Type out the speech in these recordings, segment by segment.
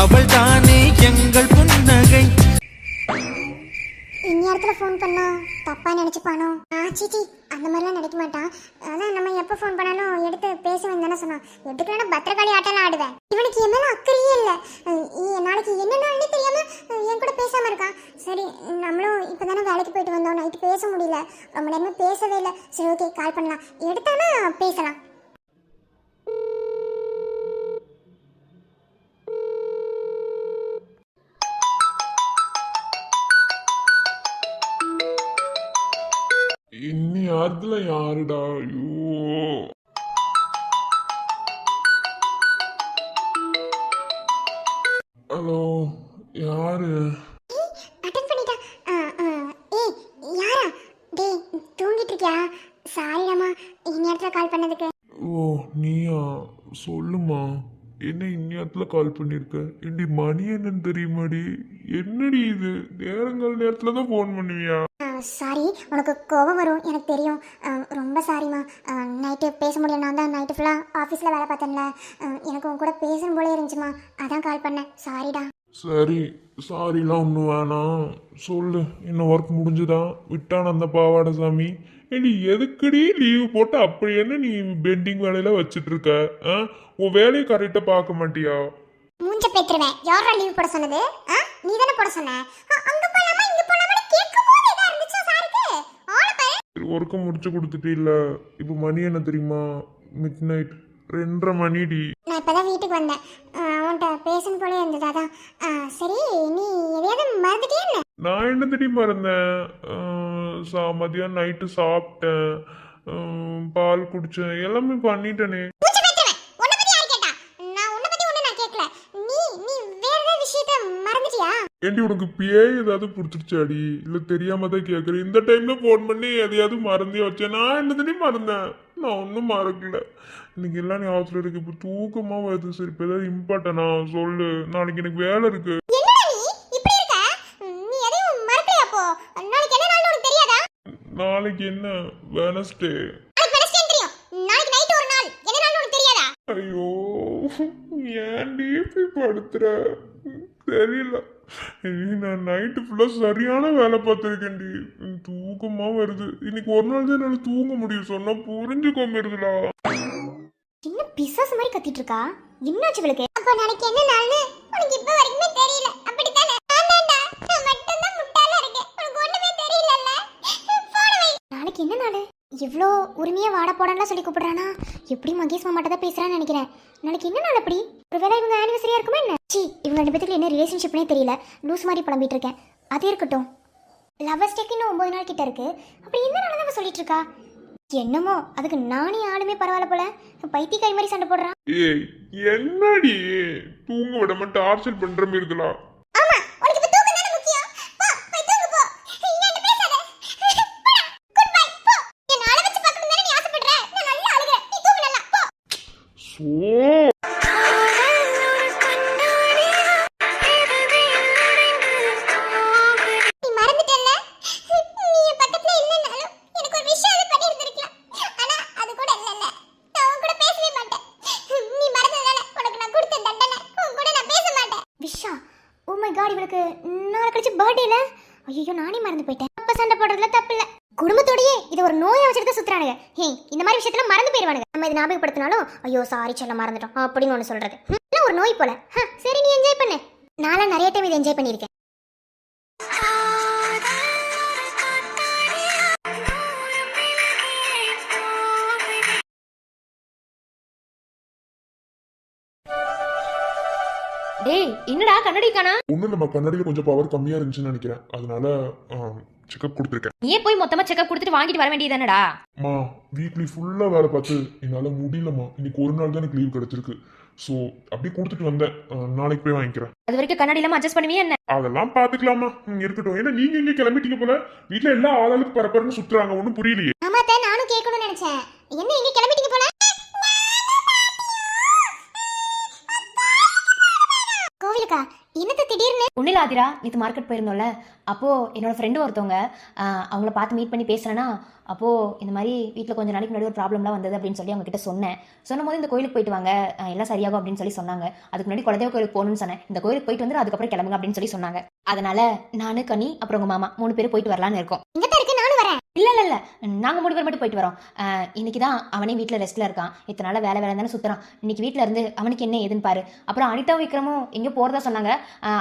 அவள் தானே எங்கள் புன்னகை. இந்நேரத்தில் ஃபோன் பண்ணா தப்பா நினைச்சுப்பானோ? சீச்சி, அந்த மாதிரிலாம் நினைக்க மாட்டான். அதான் நம்ம எப்போ ஃபோன் பண்ணாலும் எடுத்து பேசுவேன் தானே சொன்னான். எடுக்கலன்னா பத்திரக்காளி ஆட்டெல்லாம் ஆடுவேன். இவனுக்கு என் மேலே அக்கறையே இல்லை. நாளைக்கு என்ன நாள்னு தெரியாம என் கூட பேசாம இருக்கான். சரி, நம்மளும் இப்போ தானே வேலைக்கு போயிட்டு வந்தோம், நைட்டு பேச முடியல, ரொம்ப நேரமே பேசவே இல்லை. சரி, ஓகே, கால் பண்ணலாம், எடுத்தானா பேசலாம். இந்நேரத்துல யாருடா? ஐயோ, ஹலோ, யாரு? அட்டெண்ட் பண்ணிட்டா. ஏய், யாரா? டேய், தூங்கிட்டு இருக்கியா? சாரிடாமா இந்நேரத்தில் கால் பண்ணதுக்கு. ஓ, நீயா? சொல்லுமா, என்ன இந்நேரத்துல கால் பண்ணிருக்க? என்னடி மணி என்னன்னு தெரியுமாடி? என்னடி இது நேரங்கள் நேரத்துல தான் ஃபோன் பண்ணுவியா? சாரி, உனக்கு கோபம் வரும் எனக்கு தெரியும். ரொம்ப சாரிம்மா. நைட்டு பேச முடியல. நான் தான் நைட்டு ஃபுல்லாக ஆஃபீஸில் வேலை பார்த்தேன்ல, எனக்கு உன் கூட பேசணும் போலே இருந்துச்சுமா, அதான் கால் பண்ணேன். சாரிடா. சரி, சாரிலாம் ஒன்றும் வேணாம். சொல்லு, என்ன ஒர்க் முடிஞ்சுதா? விட்டான் அந்த பாவாடை சாமி. ஏடி, எதுக்கடி லீவு போட்டு அப்படி என்ன நீ பெண்டிங் வேலையில வச்சுட்டு இருக்க? உன் வேலையை கரெக்டாக பார்க்க மாட்டியா? மூஞ்ச பேத்துருவேன். யாரா லீவ் போட சொன்னது? நீ தானே போட சொன்ன. அங்க போலாமா இங்க போலாமா கேட்கும்போது இதா இருந்துச்சு சாருக்கு. ஆள பாரு. ஒர்க்கை முடிச்சு கொடுத்துட்டு இல்ல, இப்போ மணி என்ன தெரியுமா? Mid night 2:30 மணிடி. நான் இப்பதான் வீட்டுக்கு வந்தேன். அவன்கிட்ட பேசணும் போலே இருந்தது, அதான். சரி, நீ எதையாவது மறந்துட்டே என்ன? நான் என்ன தெரியுமா இருந்தேன்? மதியம் நைட்டு சாப்பிட்டேன், பால் குடிச்சேன், எல்லாமே பண்ணிட்டேனே. மூஞ்ச பேத்துருவேன். உன்னை பத்தி யார் கேட்டா? நான் உன்னை பத்தி ஒண்ணு நான் கேட்கல. நீ நீ வேற ஏதாவது விஷயத்தை மறந்துட்டியா? ஏண்டி, உனக்கு பேய் ஏதாவது பிடிச்சிருச்சாடி? இல்லை தெரியாம தான் கேட்குறேன். இந்த டைம்ல ஃபோன் பண்ணி எதையாவது மறந்தே வச்சேன். நான் என்ன தெரியும் மறந்தேன்? நான் ஒன்றும் மறக்கல. இன்னைக்கு எல்லாம் ஞாபகத்தில் இருக்கு. இப்போ தூக்கமா வருது. சரி, இப்போ ஏதாவது இம்பார்ட்டனா சொல்லு, நாளைக்கு எனக்கு வேலை இருக்கு. என்னடா நீ இப்படி இருக்க? நீ எதையும் மறக்கலையா? அப்போ நாளைக்கு என்ன நாள்னு உனக்கு தெரியாதா? நாளைக்கு என்ன? வெனஸ்டே. நாளைக்கு வெனஸ்டே தெரியும். நாளைக்கு நைட் ஒரு நாள் என்ன நாள்னு உனக்கு தெரியாதா? ஐயோ, ஏன்டி இப்படி படுத்துற? தெரியல. நான் நைட்டு ஃபுல்லாக சரியான வேலை பார்த்துருக்கேன்டி. தூக்கமா வருது. இன்னைக்கு ஒரு நாள் தான் என்னால் தூங்க முடியும். சொன்னா புரிஞ்சுக்கோ மிருதுலா. என்ன பிசாசு மாதிரி கத்திட்டு இருக்கா? என்னாச்சு இவளுக்கு? அப்ப நாளைக்கு என்ன நாள்னு உனக்கு இப்ப வரைக்குமே தெரியல, அப்படிதானே? ஆமாடா, நான் மட்டும் தான் முட்டாளா இருக்கேன். உனக்கு ஒண்ணுமே தெரியலல்ல. போன் வை. நாளைக்கு என்ன நாள்? இவ்ளோ உரிமையா வாட போடலாம் சொல்லி கூப்பிடுறானா? எப்படி மகேஷ் மாமாட்ட தான் பேசுறான்னு நினைக்கிறேன். நாளைக்கு என்ன நாள் அப்படி? ஒருவேளை இவங்க ஆனிவர்சரியா இருக்குமா என்ன? சி, இவங்க ரெண்டு பேத்துக்கு என்ன ரிலேஷன்ஷிப்னே தெரியல. லூஸ் மாதிரி புலம்பிட்டு இருக்கேன். அது இருக்கட்டும், லவர்ஸ் டேக்கு இன்னும் 9 நாள் கிட்ட இருக்கு. அப்படி என்ன நாள் தான் சொல்லிட்டு இருக்கா? என்னமோ அதுக்கு நானே ஆளுமே பரவாயில்ல போல, பைத்தியக்காரி மாதிரி சண்டை போடுறான். ஏய், என்னடி தூங்க விடாம டார்ச்சர் பண்ற மிருதுலா? ஆமா, உனக்கு இப்ப தூக்கம் தான முக்கியம். போ, போய் தூங்கு போ. இங்க பேசாத. குட் பை, போ. என்ன அழ வச்சு பார்க்கணும் தானே நீ ஆசைப்படுற? நான் நல்லா அழுகிறேன். நீ தூங்கு நல்லா, போ. சோ நீ மறந்துட்டல்ல? நீ என் பக்கத்துல இல்லனாலும் எனக்கு ஒரு விஷயம் அது பண்ணி இருந்திருக்கலாம். ஆனா அது கூட இல்லல்ல. நான் உன் கூட பேசவே மாட்டேன். நீ மறந்ததால உனக்கு நான் கொடுத்த தண்டனை. உன் கூட நான் பேச மாட்டேன். விஷா, ஓ மை காட், இவளுக்கு நாளை கழிச்சு பர்த்டேல. ஐயோ, நானே மறந்து போயிட்டேன். அப்ப சண்டை போடுறதுல தப்பு இல்ல. குடும்பத்தோடயே இது ஒரு நோயை வச்சுட்டு சுத்துறானுங்க. ஹே, இந்த மாதிரி விஷயத்துல மறந்து போயிருவானுங்க. நம்ம இதை ஞாபகப்படுத்தினாலும் ஐயோ சாரி சொல்ல மறந்துட்டோம் அப்படின்னு ஒன்று சொல்றது ஒரு நோய் போல. சரி, நீ என்ஜாய் பண்ணு. நாளை நிறைய டைம் இதை என்ஜாய் பண்ணியிருக்கேன். டேய், என்னடா கண்ணாடி காணா? ஒன்றும் நம்ம கண்ணாடியில் கொஞ்சம் பவர் கம்மியாக இருந்துச்சுன்னு நினைக்கிறேன். அதனால செக்அப் கொடுத்துருக்கேன். நீயே போய் மொத்தமா செக்அப் கொடுத்துட்டு வாங்கிட்டு வர வேண்டியதானடா? மா, வீக்லி ஃபுல்லாக வேலை பார்த்து என்னால் முடியலம்மா. இன்னைக்கு ஒரு நாள் தான் எனக்கு லீவ் கிடைச்சிருக்கு. ஸோ அப்படியே கொடுத்துட்டு வந்தேன். நாளைக்கு போய் வாங்கிக்கிறேன். அது வரைக்கும் கண்ணாடி இல்லாம அட்ஜஸ்ட் பண்ணுவியா என்ன? அதெல்லாம் பார்த்துக்கலாமா, இருக்கட்டும். ஏன்னா நீங்க இங்கே கிளம்பிட்டீங்க போல. வீட்டில் எல்லா ஆளாளுக்கு பரப்பரன்னு சுற்றுறாங்க. ஒன்றும் புரியலையே. ஆமாத்த, நானும் கேட்கணும்னு நினைச்சேன். என்ன இங்க கிளம்பிட்டீங்க போல? கோவிலுக்கா? என்னத்த திடீர்னு? ஒன்றும் இல்லை ஆதிரா, நேற்று மார்க்கெட் போயிருந்தோம்ல, அப்போது என்னோட ஃப்ரெண்டு ஒருத்தவங்க அவங்கள பார்த்து மீட் பண்ணி பேசுகிறேன்னா, அப்போது இந்த மாதிரி வீட்டில் கொஞ்சம் நாளைக்கு முன்னாடி ஒரு ப்ராப்ளம்லாம் வந்தது அப்படின்னு சொல்லி அவங்க கிட்ட சொன்னும் போது இந்த கோயிலுக்கு போயிட்டு வாங்க, எல்லாம் சரியாகும் அப்படின்னு சொல்லி சொன்னாங்க. அதுக்கு முன்னாடி குலதெய்வ கோயிலுக்கு போகணும்னு சொன்னேன். இந்த கோயிலுக்கு போயிட்டு வந்து அதுக்கப்புறம் கிளம்புங்க அப்படின்னு சொல்லி சொன்னாங்க. அதனால நானு, கனி, அப்புறம் உங்கள் மாமா 3 பேர் போயிட்டு வரலான்னு இருக்கோம். இங்கே தான் இருக்கு, நானும் வரேன். இல்லை நாங்கள் 3 பேர் மட்டும் போயிட்டு வரோம். இன்னைக்கு தான் அவனே வீட்டில் ரெஸ்ட்டில் இருக்கான். இத்தனை நாள் வேலை தானே சுற்றுறான். இன்னைக்கு வீட்டில் இருந்து அவனுக்கு என்ன ஏதுன்னு பாரு. அப்புறம் அனிதா விக்ரமும் எங்கேயோ போகிறதா சொன்னாங்க.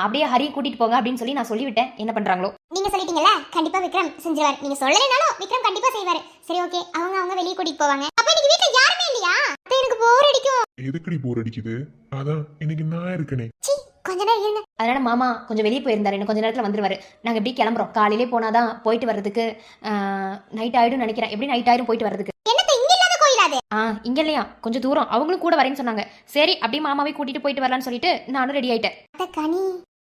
அப்படியே ஹரி கூட்டிகிட்டு போங்க அப்படின்னு சொல்லி நான் சொல்லிவிட்டேன். என்ன பண்ணுறாங்களோ. நீங்க சொல்லிட்டீங்கல்ல, கண்டிப்பா விக்ரம் செஞ்சுவார். நீங்க சொல்லலைனாலும் விக்ரம் கண்டிப்பா செய்வாரு. சரி, ஓகே. அவங்க வெளியே கூட்டிட்டு போவாங்க. அப்ப இன்னைக்கு வீட்ல யாருமே இல்லையா? அப்ப எனக்கு போர் அடிக்கும். எதுக்குடி போர் அடிக்குது? அதான் இன்னைக்கு நான் இருக்கனே. சி, கொஞ்ச நேரம் இருங்க. அதனால மாமா கொஞ்சம் வெளியே போயிருந்தாரு. இன்னும் கொஞ்ச நேரத்தில் வந்துருவாரு. நாங்கள் எப்படி கிளம்புறோம். காலையிலே போனாதான் போயிட்டு வர்றதுக்கு நைட் ஆயிடும் நினைக்கிறேன். எப்படி நைட் ஆயிடும் போயிட்டு வர்றதுக்கு. என்னத்த இங்க இல்லாத கோயில் அது? இங்க இல்லையா, கொஞ்சம் தூரம். அவங்களும் கூட வரேன்னு சொன்னாங்க. சரி, அப்படியே மாமாவே கூட்டிட்டு போயிட்டு வரலான்னு சொல்லிட்டு நானும் ரெடி ஆயிட்டேன். அத கனி,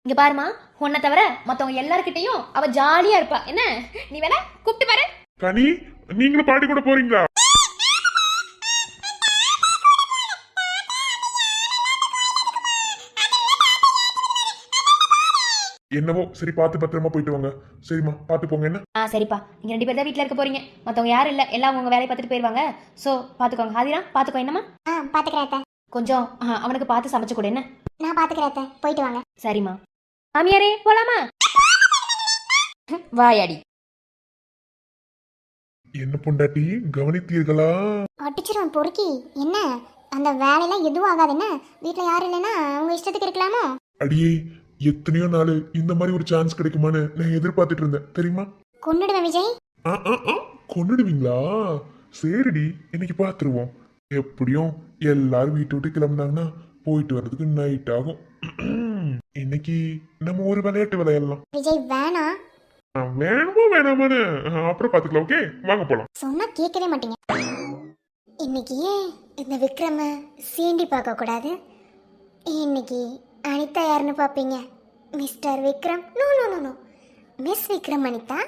இங்க பாருமா, உன்னை தவிர மத்தவங்க எல்லார்கிட்டையும் அவ ஜாலியா இருப்பா. என்ன, நீ வேணா கூப்பிட்டு பாரு. கனி, நீங்களும் பாட்டி கூட போறீங்களா? என்னவோ சரி, பார்த்து பத்திரமா போயிட்டு வாங்க. சரிம்மா, பார்த்து போங்க. என்ன? சரிப்பா, நீங்க 2 பேர் தான் வீட்டுல இருக்க போறீங்க. மத்தவங்க யாரும் இல்ல, எல்லாம் உங்க வேலையை பார்த்துட்டு போயிருவாங்க. சோ பாத்துக்கோங்க. ஆதிரா பாத்துக்கோ. என்னம்மா? பாத்துக்கிறேன். கொஞ்சம் அவனுக்கு பார்த்து சமைச்சு கொடு. என்ன? நான் பாத்துக்கிறேன். போயிட்டு வாங்க. சரிம்மா. மாமியாரே போலாமா? வாயாடி. என்ன பொண்டாட்டி, கவனித்தீர்களா? அடிச்சிருவேன் பொறுக்கி. என்ன அந்த வேலையெல்லாம் எதுவும் ஆகாது. என்ன வீட்டுல யாரும் இல்லைன்னா அவங்க இஷ்டத்துக்கு இருக்கலாமோ? அடியே, எத்தனையோ நாள் இந்த மாதிரி ஒரு சான்ஸ் கிடைக்குமான்னு நான் எதிர்பார்த்துட்டு இருந்தேன் தெரியுமா? கொன்னுடுவேன் விஜய். கொன்னுடுவீங்களா? சரிடி, இன்னைக்கு பார்த்துருவோம். எப்படியும் எல்லாரும் வீட்டை விட்டு கிளம்புனாங்கன்னா போயிட்டு வர்றதுக்கு நைட் ஆகும். இன்னைக்கு நம்ம ஒரு விளையாட்டு விளையாடலாம். விஜய் வேணாம். வேணுமா வேணாமான்னு அப்புறம் பாத்துக்கலாம். ஓகே, வாங்க போலாம். சொன்னா கேட்கவே மாட்டீங்க. இன்னைக்கு ஏன் இந்த விக்ரம சீண்டி பார்க்க கூடாது? இன்னைக்கு அனிதா யாருன்னு பாப்பீங்க? Mister Vikram. No no no no, miss Vikram Anitha.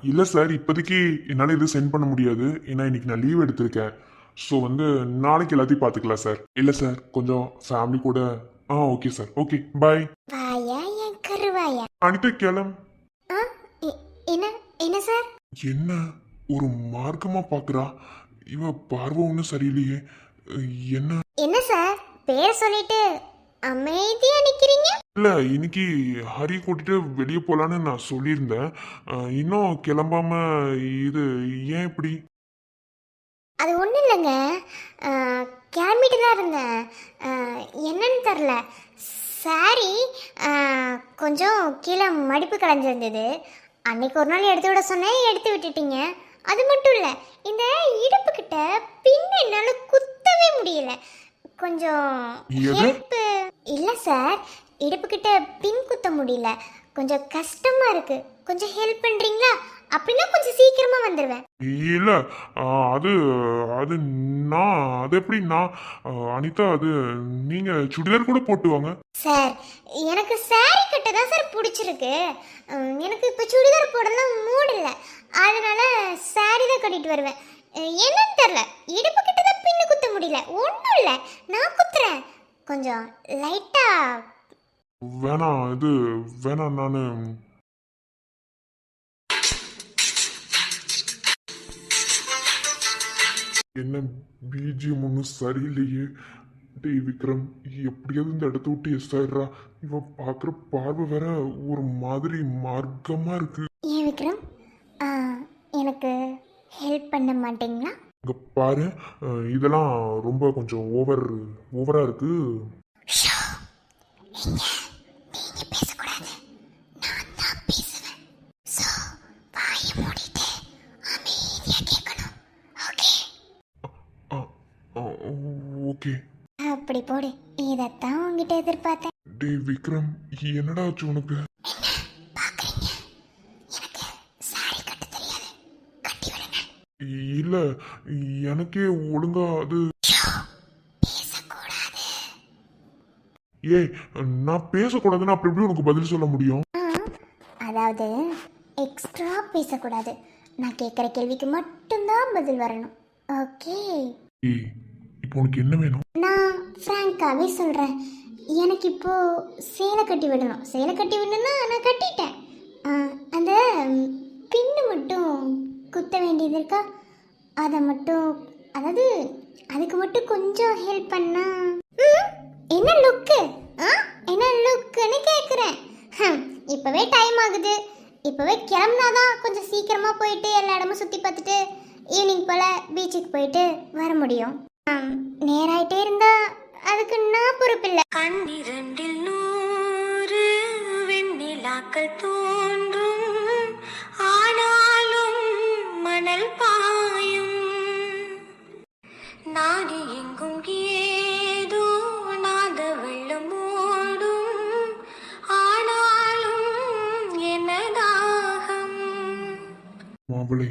இல்ல சார், இப்போதைக்கு என்னால எதுவும் சென்ட் பண்ண முடியாது. ஏன்னா இன்னைக்கு நான் லீவ் எடுத்திருக்கேன். ஸோ நாளைக்கு எல்லாத்தையும் பார்த்துக்கலாம் சார். இல்லை சார், கொஞ்சம் ஃபேமிலி கூட. ஓகே சார், ஓகே, பாய். வாயா என் கருவாயா. அனிதா கிளம். என்ன என்ன சார்? என்ன ஒரு மார்க்கமா பாக்குறா இவ? பார்வை ஒன்றும் சரியில்லையே. என்ன என்ன சார் பேர் சொல்லிட்டு அமைதியா நிக்கிறீங்க? இல்ல, இன்னைக்கு ஹரி கூட்டிட்டு வெளியே போலான்னு நான் சொல்லியிருந்தேன். இன்னும் கிளம்பாம இது ஏன் இப்படி? அது ஒன்றும் இல்லைங்க, கிளம்பிட்டு தான் இருந்தேன். என்னன்னு தெரில, சாரி கொஞ்சம் கீழே மடிப்பு கலைஞ்சிருந்தது. அன்னைக்கு ஒரு நாள் எடுத்து விட சொன்னேன், எடுத்து விட்டுட்டீங்க. அது மட்டும் இல்லை, இந்த இடுப்பு கிட்ட பின் என்னால் குத்தவே முடியல. கொஞ்சம் ஹெல்ப். இல்லை சார், இடுப்பு கிட்ட பின் குத்த முடியல, கொஞ்சம் கஷ்டமா இருக்கு. கொஞ்சம் ஹெல்ப் பண்றீங்களா? அப்படின்னா கொஞ்சம் சீக்கிரமா வந்துடுவேன். இல்ல, அது அது நான் அது எப்படி நான் அனிதா, அது நீங்க சுடிதார் கூட போட்டு வாங்க. சார், எனக்கு சாரி கட்ட தான் சார் பிடிச்சிருக்கு. எனக்கு இப்போ சுடிதார் போடலாம் மூடு இல்லை. அதனால சாரி தான் கட்டிட்டு வருவேன். என்னன்னு தெரில, இடுப்பு கிட்ட தான் பின்னு குத்த முடியல. ஒன்றும் இல்லை, நான் குத்துறேன். கொஞ்சம் லைட்டா. வேணாம், இது வேணாம். நான் என்ன பிஜிஎம் ஒன்றும் சரியில்லையே. டே விக்ரம், எப்படியாவது இந்த இடத்த விட்டு எஸ் ஆயிடுறா. இவன் பார்க்குற பார்வை வேற ஒரு மாதிரி மார்க்கமா இருக்கு. ஏன் விக்ரம், எனக்கு ஹெல்ப் பண்ண மாட்டீங்களா? இங்க பாரு, இதெல்லாம் ரொம்ப கொஞ்சம் ஓவரா இருக்கு. நீங்க பேசக்கூடாது, நான் தான் பேசுவேன். சோ வாயை மூடிட்டு அமைதியா கேட்கணும். ஓகே? ஓகே. அப்படி போடு. இதைத்தான் உங்ககிட்ட எதிர்பார்த்தேன். டே விக்ரம், என்னடா ஆச்சு உனக்கு? பாக்குறீங்க, எனக்கு சாரி கட்ட தெரியாது, கட்டி விடுங்க. இல்ல, எனக்கே ஒழுங்கா அது. பேசக்கூடாது. ஏய், நான் பேசக்கூடாதுன்னு அப்படி எப்படி உனக்கு பதில் சொல்ல முடியும்? அதாவது எக்ஸ்ட்ரா பேசக்கூடாது. நான் கேட்குற கேள்விக்கு மட்டும்தான் பதில் வரணும். ஓகே? ஏய், இப்போ உனக்கு என்ன வேணும்? நான் ஃப்ராங்காகவே சொல்கிறேன், எனக்கு இப்போ சேலை கட்டி விடணும். சேலை கட்டி விடணும்னா நான் கட்டிட்டேன். அந்த பின்னு மட்டும் குத்த வேண்டியது இருக்கா, அதை மட்டும், அதாவது அதுக்கு மட்டும் கொஞ்சம் ஹெல்ப் பண்ணா. என்ன லுக்கு, என்ன லுக்குன்னு கேட்குறேன். இப்போவே டைம் ஆகுது, இப்போவே கிளம்புனாதான் கொஞ்சம் சீக்கிரமாக போயிட்டு எல்லா இடமும் சுற்றி பார்த்துட்டு ஈவினிங் போல் பீச்சுக்கு போயிட்டு வர முடியும். நேராயிட்டே இருந்தா அதுக்கு நான் பொறுப்பில்லை. கண்ணிரண்டில் 100 வெண்ணிலாக்கள் தோன்றும், ஆனாலும் மணல் பாயும். நாடி எங்கும் ஏதோ நாத வெள்ளம் ஓடும், ஆனாலும் என்னதாகம். மாவளே,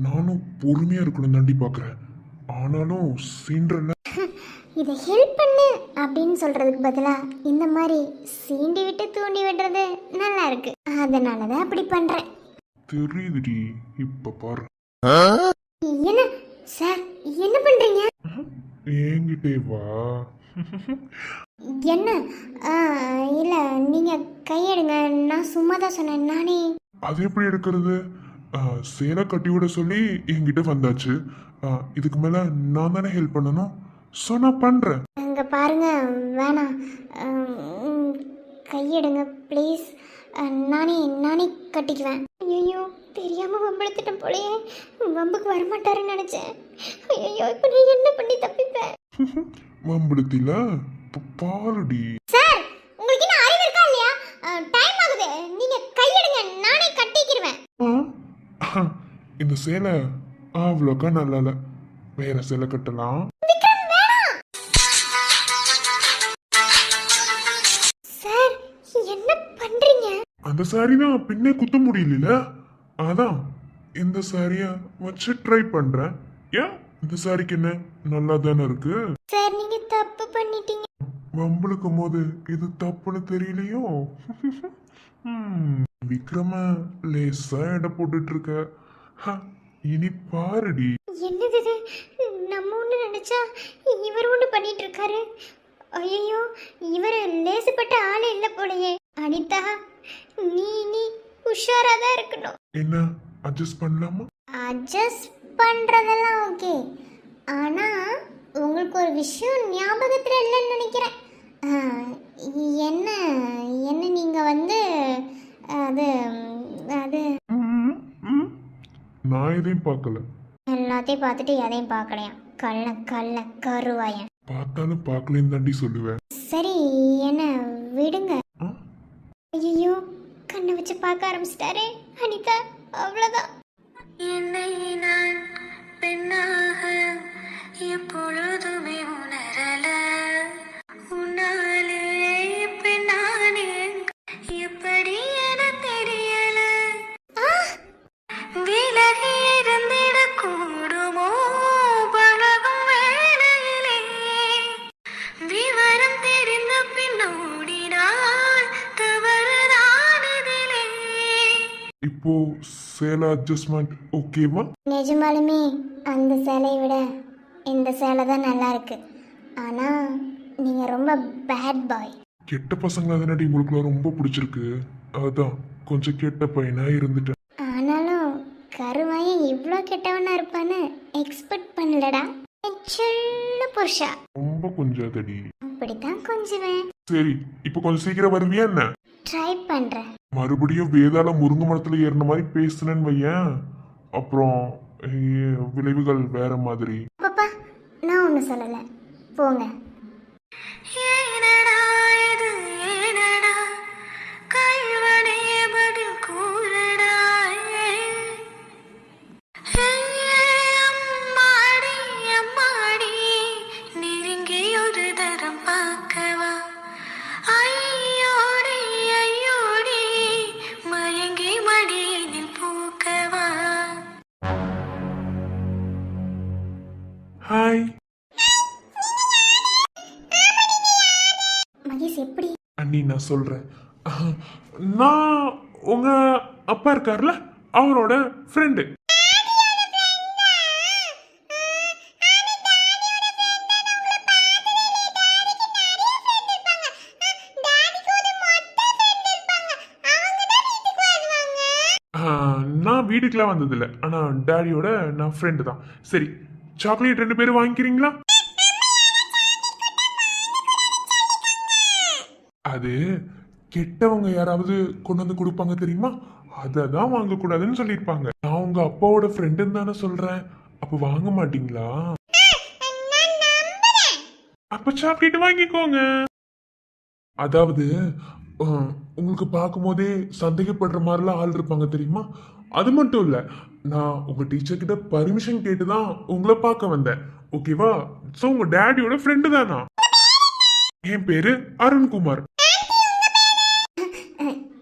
நானும் பொறுமையா இருக்கணும் தாண்டி பாக்குறேன். ஆனாலும் சீன்றல இதை ஹெல்ப் பண்ணு அப்படின்னு சொல்றதுக்கு பதிலாக இந்த மாதிரி சீண்டி விட்டு தூண்டி விடுறது நல்லா இருக்கு. அதனால தான் அப்படி பண்றேன். தெரியுதுடி, இப்ப பாரு. என்ன சார், என்ன பண்றீங்க? என்கிட்டே வா. என்ன? இல்ல, நீங்க கையெடுங்க. நான் சும்மா தான் சொன்னேன். நானே. அது எப்படி எடுக்கிறது? சேலை கட்டி விட சொல்லி என்கிட்ட வந்தாச்சு. இதுக்கு மேல நான் தானே ஹெல்ப் பண்ணணும். ஸோ நான் பண்றேன். அங்க பாருங்க, வேணாம். கையெடுங்க ப்ளீஸ். நானே கட்டிக்குவேன். ஐயோ, தெரியாம வம்பெடுத்துட்டேன் போலயே. வம்புக்கு வரமாட்டாருன்னு நினைச்சேன். ஐயோ, இப்போ நான் என்ன பண்ணி தப்பிப்பேன்? வம்படுத்தில பாருடி. சார், உங்களுக்கு என்ன அறிவு இருக்கா இல்லையா? டைம் ஆகுது, நீங்க கையெடுங்க, நானே கட்டிக்கிடுவேன். இந்த சேலை அவ்வளோக்கா நல்லா இல்லை, வேற சேலை கட்டலாம். சார், என்ன பண்றீங்க? அந்த சாரி தான் பின்னே குத்த முடியல, அதான் இந்த சாரிய வச்சு ட்ரை பண்றேன். ஏன் இந்த சாரிக்கு என்ன நல்லா தானே இருக்கு. சார், நீங்க தப்பு பண்ணிட்டீங்க. வம்பளுக்கும் போது இது தப்புன்னு தெரியலையோ? விக்ரம லேசா எடை போட்டுட்டு இருக்க. இனி பாருடி. என்னது இது? நம்ம ஒண்ணு நினைச்சா இவர் ஒண்ணு பண்ணிட்டு இருக்காரு. ஐயோ, இவர் லேசுப்பட்ட ஆளே இல்ல போலயே. அனிதா, நீ உஷாரா தான் இருக்கணும். என்ன அட்ஜஸ்ட் பண்ணலாமா? அட்ஜஸ்ட் பண்றதெல்லாம் ஓகே, ஆனா உங்களுக்கு ஒரு விஷயம் ஞாபகத்துல இல்லைன்னு நினைக்கிறேன். என்ன என்ன நீங்க வந்து அது அது நான் எதையும் பார்க்கல. எல்லாத்தையும் பார்த்துட்டு எதையும் பார்க்கலையா? கள்ள கருவாயன். பார்த்தாலும் பார்க்கலன்னு தாண்டி சொல்லுவேன். சரி, என்ன விடுங்க. ஐயோ, கண்ணை வச்சு பார்க்க ஆரம்பிச்சிட்டாரே அனிதா, அவ்வளவுதான். என்னை நான் பெண்ணாக எப்பொழுதுமே உணரல, உன்னாலே பெண்ணானே எப்படி என தெரியல. விலகி இருந்திட கூடுமோ பழகும் வேளையிலே, விவரம் தெரிந்த பின்னோடினால் தவறுதானதிலே. இப்போ சேலை அட்ஜஸ்ட்மெண்ட் ஓகேவா? நிஜமாலுமே அந்த சேலையை விட இந்த சேலை தான் நல்லா இருக்கு. ஆனா நீங்க ரொம்ப பேட் பாய். கெட்ட பசங்களா தானடி உங்களுக்குள்ள ரொம்ப பிடிச்சிருக்கு, அதான் கொஞ்சம் கெட்ட பையனா இருந்துட்டேன். ஆனாலும் கருவாயன் இவ்வளோ கெட்டவனா இருப்பான்னு எக்ஸ்பெக்ட் பண்ணலடா. சொல்ல புருஷா, ரொம்ப கொஞ்சாதடி. அப்படித்தான் கொஞ்சுவேன். சரி, இப்போ கொஞ்சம் சீக்கிரம் வருவியா என்ன? ட்ரை பண்றேன். மறுபடியும் வேதாள முருங்கை மரத்துல ஏறின மாதிரி பேசுனேன்னு வையேன், அப்புறம் விளைவுகள் வேற மாதிரி. பாப்பா, நான் ஒண்ணு சொல்லல, போங்க. ஏனடா இது ஏனடா, கள்வனே பதில் கூறடா. அம்மாடி அம்மாடி, நெருங்கி ஒரு தரம் பார்க்கவா. ஐயோடி ஐயோடி, மயங்கி மடியினில் பூக்கவா. ஹாய் மகேஷ், எப்படி? அண்ணி, நான் சொல்றேன். நான் உங்க அப்பா இருக்கார்ல, அவரோட ஃப்ரெண்டு. வீட்டுக்குலாம் வந்ததில்ல, ஆனா டேடியோட நான் ஃப்ரெண்டு தான். சரி, சாக்லேட் 2 பேரும் வாங்கிக்கிறீங்களா? அது கெட்டவங்க யாராவது கொண்டு வந்து கொடுப்பாங்க தெரியுமா, அதை தான் வாங்கக்கூடாதுன்னு சொல்லியிருப்பாங்க. நான் உங்க அப்பாவோட ஃப்ரெண்டுன்னு தானே சொல்றேன், அப்ப வாங்க மாட்டீங்களா? அப்ப சாக்லேட் வாங்கிக்கோங்க. அதாவது உங்களுக்கு பார்க்கும்போதே சந்தேகப்படுற மாதிரிலாம் ஆள் இருப்பாங்க தெரியுமா, அது மட்டும் இல்ல, நான் உங்க டீச்சர் கிட்ட பர்மிஷன் கேட்டு தான் உங்களை பார்க்க வந்தேன். ஓகேவா? ஸோ உங்க டேடியோட ஃப்ரெண்டு தான் நான். என் பேரு அருண்குமார்.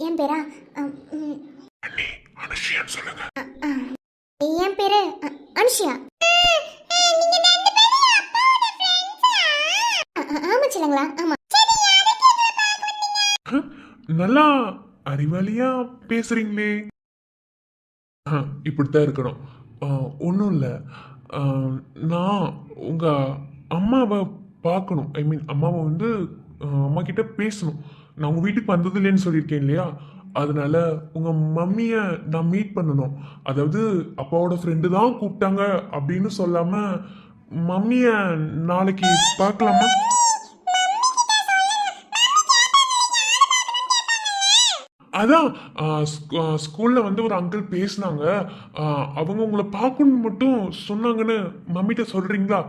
என் பேரா அண்ணி, அனுஷியான்னு சொல்லுங்க. என் பேரு அனுஷியா. ஆமா சிலங்களா, ஆமா. நல்லா அறிவாளியா பேசுறீங்களே. இப்படித்தான் இருக்கணும். ஒன்றும் இல்லை, நான் உங்க அம்மாவை பார்க்கணும். ஐ மீன் அம்மாவை வந்து அம்மா கிட்ட பேசணும். நான் உங்க வீட்டுக்கு வந்தது இல்லைன்னு சொல்லியிருக்கேன் இல்லையா, அதனால உங்க மம்மியை நான் மீட் பண்ணணும். அதாவது அப்பாவோட ஃப்ரெண்டு தான் கூப்பிட்டாங்க அப்படின்னு சொல்லாம மம்மியை நாளைக்கு பார்க்கலாமா? அதான் ஸ்கூல்ல வந்து ஒரு அங்கிள் பேசினாங்க, அவங்க உங்களை பார்க்கணும்னு மட்டும் சொன்னாங்கன்னு மம்மிட்ட சொல்றீங்களா?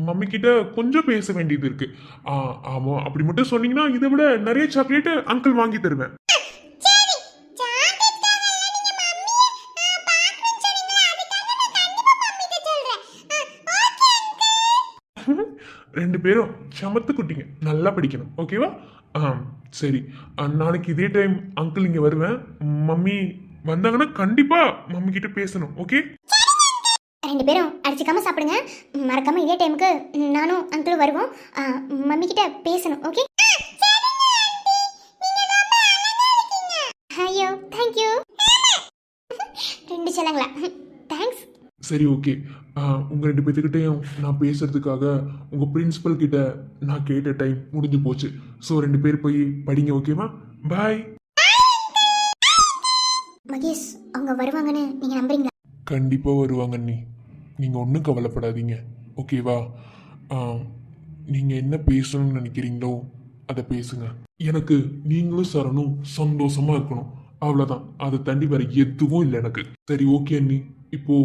மம்மி கிட்ட கொஞ்சம் பேச வேண்டியது இருக்கு. ஆமா, அப்படி மட்டும் சொன்னீங்கன்னா இதை விட நிறைய சாக்லேட் அங்கிள் வாங்கி தருவேன். ரெண்டு பேரும் சமத்து குட்டிங்க, நல்லா படிக்கணும். ஓகேவா? சரி, நாளைக்கு இதே டைம் அங்கிள் இங்க வருவேன். மம்மி வந்தாங்கன்னா கண்டிப்பா மம்மி கிட்ட பேசணும். ஓகே? ரெண்டு பேரும் அடிச்சுக்காம சாப்பிடுங்க. மறக்காம இதே டைமுக்கு நானும் அங்கிளும் வருவோம். மம்மி கிட்ட பேசணும். ஓகே? ஐயோ, தேங்க்யூ. ரெண்டு செல்லங்களா, தேங்க்ஸ். சரி, ஓகே. உங்க 2 பேத்துக்கிட்டையும் நான் பேசுறதுக்காக உங்க பிரின்சிபல் கிட்ட நான் கேட்ட டைம் முடிஞ்சு போச்சு. ஸோ 2 பேர் போய் படிங்க. ஓகேவா? பாய். மகேஷ், அவங்க வருவாங்கன்னு நீங்க நம்புறீங்களா? கண்டிப்பா வருவாங்க அண்ணி, நீங்க ஒன்றும் கவலைப்படாதீங்க. ஓகேவா? நீங்க என்ன பேசணும்னு நினைக்கிறீங்களோ அதை பேசுங்க. எனக்கு நீங்களும் சரணும் சந்தோஷமா இருக்கணும், அவ்வளோதான். அதை தாண்டி வேற எதுவும் இல்லை எனக்கு. சரி, ஓகே அண்ணி. இப்போ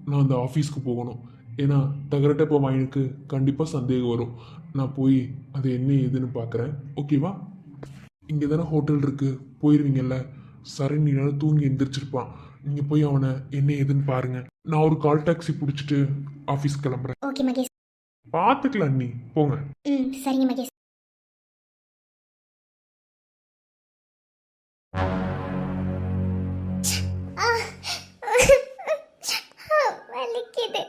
நான் அந்த ஆஃபீஸ்க்கு போகணும். ஏன்னா தகரட்டப்ப வாயினுக்கு கண்டிப்பாக சந்தேகம் வரும். நான் போய் அது என்ன ஏதுன்னு பார்க்குறேன். ஓகேவா? இங்கே தானே ஹோட்டல் இருக்கு, போயிடுவீங்கல்ல. சரண் நீனாலும் தூங்கி எந்திரிச்சிருப்பான். நீங்கள் போய் அவனை என்ன ஏதுன்னு பாருங்க. நான் ஒரு கால் டாக்ஸி பிடிச்சிட்டு ஆஃபீஸ் கிளம்புறேன். ஓகே மகேஷ். பார்த்துக்கலாம் அண்ணி, போங்க. சரிங்க மகேஷ். வலிக்குது.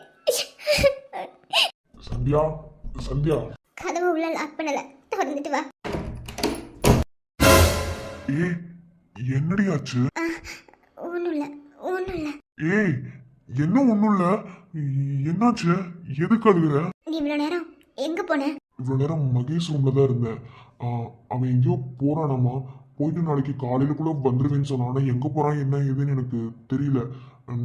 சந்தியா, சந்தியா. கதவு உள்ள லாக் பண்ணல, திறந்துட்டு வா. ஏய், என்னடி ஆச்சு? ஒண்ணும் இல்ல, ஒண்ணும் இல்ல. ஏய், என்ன ஒண்ணும் இல்ல, என்னாச்சு? எதுக்கு அழுகுற? நீ இவ்வளவு நேரம் எங்க போன? இவ்வளவு நேரம் மகேஷ் ரூம்ல தான் இருந்தேன். அவன் எங்கேயோ போறானாமா, போயிட்டு நாளைக்கு காலையிலக்குள்ள வந்துருவேன்னு சொன்னான். ஆனா எங்க போறான் என்ன ஏதுன்னு எனக்கு தெரியல.